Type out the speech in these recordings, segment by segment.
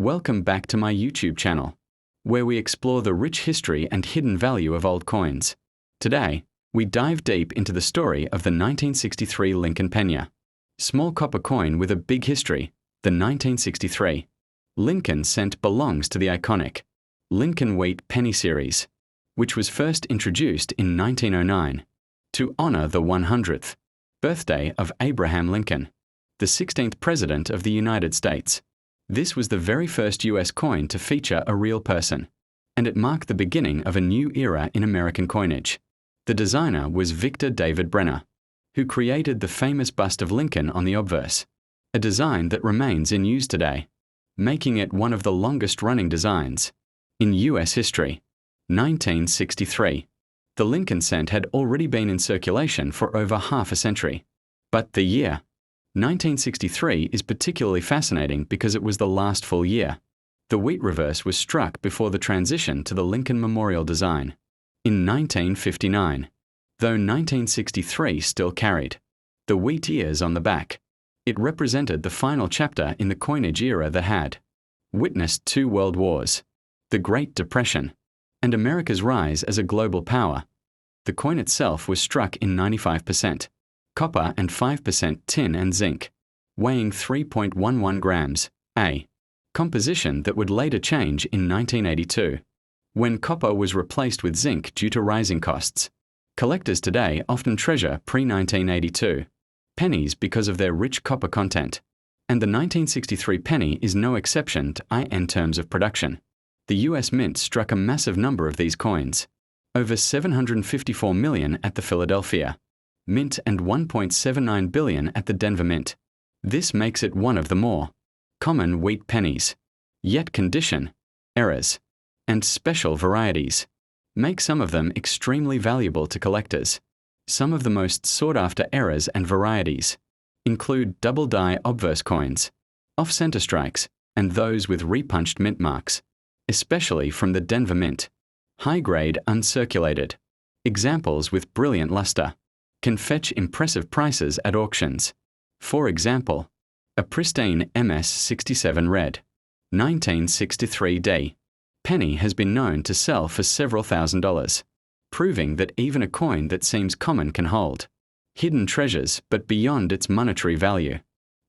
Welcome back to my YouTube channel, where we explore the rich history and hidden value of old coins. Today, we dive deep into the story of the 1963 Lincoln penny. Small copper coin with a big history, the 1963 Lincoln cent belongs to the iconic Lincoln Wheat penny series, which was first introduced in 1909 to honor the 100th birthday of Abraham Lincoln, the 16th President of the United States. This was the very first US coin to feature a real person, and it marked the beginning of a new era in American coinage. The designer was Victor David Brenner, who created the famous bust of Lincoln on the obverse, a design that remains in use today, making it one of the longest-running designs in US history. 1963. The Lincoln cent had already been in circulation for over half a century, but the year 1963 is particularly fascinating because it was the last full year. The wheat reverse was struck before the transition to the Lincoln Memorial design in 1959, though 1963 still carried the wheat ears on the back. It represented the final chapter in the coinage era that had witnessed 2 world wars, the Great Depression, and America's rise as a global power. The coin itself was struck in 95% copper and 5% tin and zinc, weighing 3.11 grams, a composition that would later change in 1982, when copper was replaced with zinc due to rising costs. Collectors today often treasure pre-1982 pennies because of their rich copper content, and the 1963 penny is no exception in terms of production. The US Mint struck a massive number of these coins, over 754 million at the Philadelphia Mint and 1.79 billion at the Denver Mint. This makes it one of the more common wheat pennies. Yet condition, errors, and special varieties make some of them extremely valuable to collectors. Some of the most sought-after errors and varieties include double-die obverse coins, off-center strikes, and those with repunched mint marks, especially from the Denver Mint. High-grade uncirculated examples with brilliant luster can fetch impressive prices at auctions. For example, a pristine MS-67 red 1963 D penny has been known to sell for several $1,000s, proving that even a coin that seems common can hold hidden treasures but beyond its monetary value.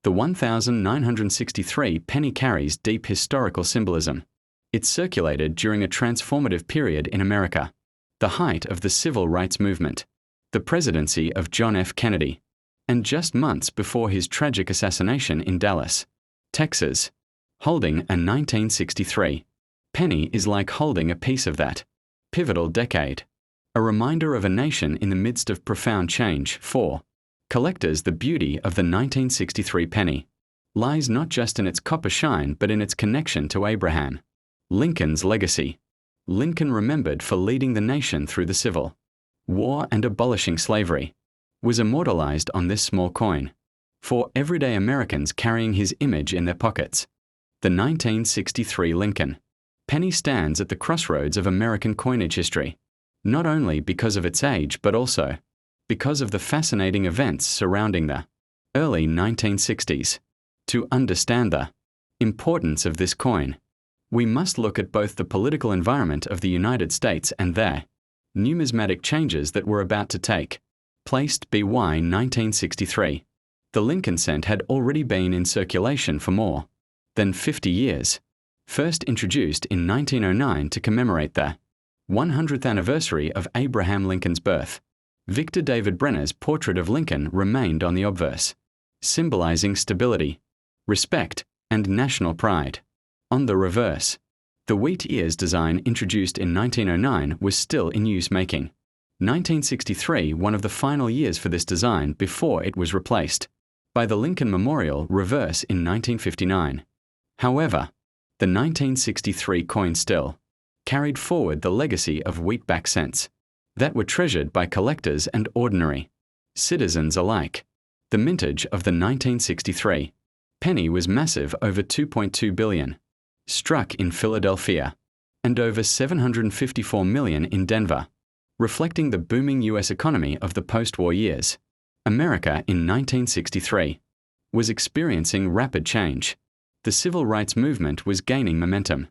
The 1963 penny carries deep historical symbolism. It circulated during a transformative period in America, the height of the Civil Rights Movement, the presidency of John F. Kennedy, and just months before his tragic assassination in Dallas, Texas. Holding a 1963 penny is like holding a piece of that pivotal decade, a reminder of a nation in the midst of profound change. For collectors, the beauty of the 1963 penny lies not just in its copper shine but in its connection to Abraham Lincoln's legacy. Lincoln, remembered for leading the nation through the Civil War and abolishing slavery, was immortalized on this small coin, for everyday Americans carrying his image in their pockets. The 1963 Lincoln penny stands at the crossroads of American coinage history, not only because of its age but also because of the fascinating events surrounding the early 1960s. To understand the importance of this coin, we must look at both the political environment of the United States and their numismatic changes that were about to take place. By 1963, the Lincoln cent had already been in circulation for more than 50 years. First introduced in 1909 to commemorate the 100th anniversary of Abraham Lincoln's birth, Victor David Brenner's portrait of Lincoln remained on the obverse, symbolizing stability, respect, and national pride. On the reverse, the wheat ears design introduced in 1909 was still in use, making 1963 one of the final years for this design before it was replaced by the Lincoln Memorial reverse in 1959. However, the 1963 coin still carried forward the legacy of wheatback cents that were treasured by collectors and ordinary citizens alike. The mintage of the 1963 penny was massive, over 2.2 billion, struck in Philadelphia, and over 754 million in Denver, reflecting the booming US economy of the post-war years. America in 1963 was experiencing rapid change. The civil rights movement was gaining momentum.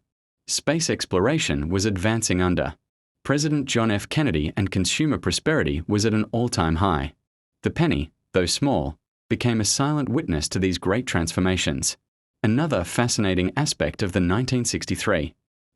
Space exploration was advancing under President John F. Kennedy, and consumer prosperity was at an all-time high. The penny, though small, became a silent witness to these great transformations. Another fascinating aspect of the 1963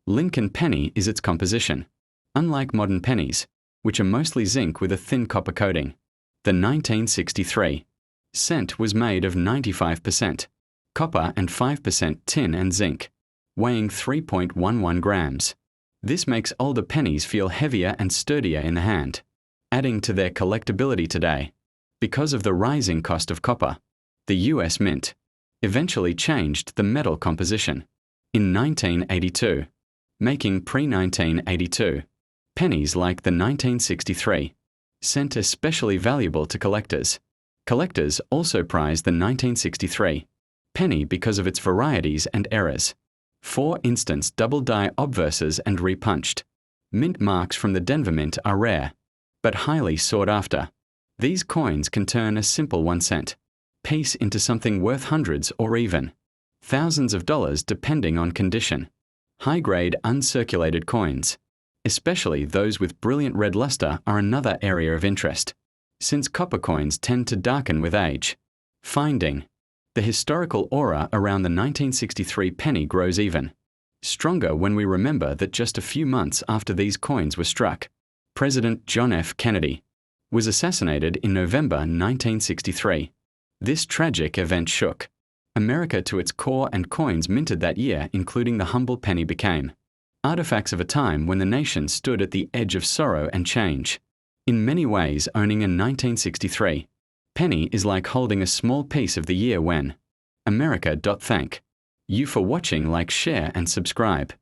Lincoln penny is its composition. Unlike modern pennies, which are mostly zinc with a thin copper coating, the 1963 cent was made of 95% copper and 5% tin and zinc, weighing 3.11 grams. This makes older pennies feel heavier and sturdier in the hand, adding to their collectability today. Because of the rising cost of copper, the U.S. Mint eventually changed the metal composition in 1982, making pre-1982 pennies like the 1963 cent especially valuable to collectors. Collectors also prize the 1963 penny because of its varieties and errors. For instance, double-die obverses and repunched mint marks from the Denver Mint are rare, but highly sought after. These coins can turn a simple 1-cent piece into something worth hundreds or even thousands of dollars depending on condition. High-grade uncirculated coins, especially those with brilliant red luster, are another area of interest, since copper coins tend to darken with age. Finding the historical aura around the 1963 penny grows even stronger when we remember that just a few months after these coins were struck, President John F. Kennedy was assassinated in November 1963. This tragic event shook America to its core, and coins minted that year, including the humble penny, became artifacts of a time when the nation stood at the edge of sorrow and change. In many ways, owning a 1963 penny is like holding a small piece of the year when America. Thank you for watching. Like, share and subscribe.